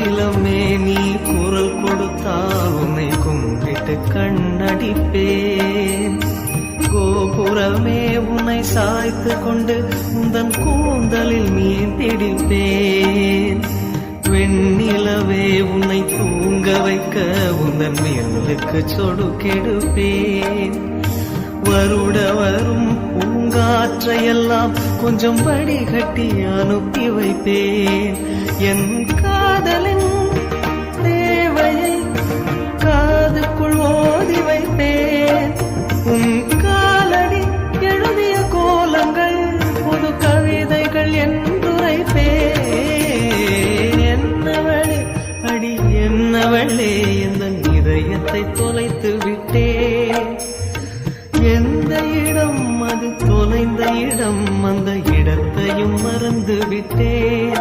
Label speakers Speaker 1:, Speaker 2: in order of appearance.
Speaker 1: வெண்ணிலமே நீ குரல் கொடுத்தால் உன்னை கும்பிட்டு கண்ணடிப்பேன். கோபுரமே உன்னை சாய்த்து கொண்டு உந்தன் கூந்தலில் மீன் பிடிப்பேன். வெண்ணிலவே உன்னை தூங்க வைக்க உந்தன் மேலுக்கு சொடுக்கெடுப்பேன். வருட வரும் பூங்காற்றையெல்லாம் கொஞ்சம் வடிகட்டி அனுப்பி வைப்பேன். என் காதலின் தேவையை காதுக்குள் ஓதி வைப்பேன். உன் காலடி எழுதிய கோலங்கள் புது கவிதைகள் என்றுரைப்பேன். என்னவளே அடி என்னவளே இந்த இதயத்தை தொலைத்து விட்டேன். எந்த இடம் அது தொலைந்த இடம், அந்த இடத்தையும் மறந்து விட்டேன்.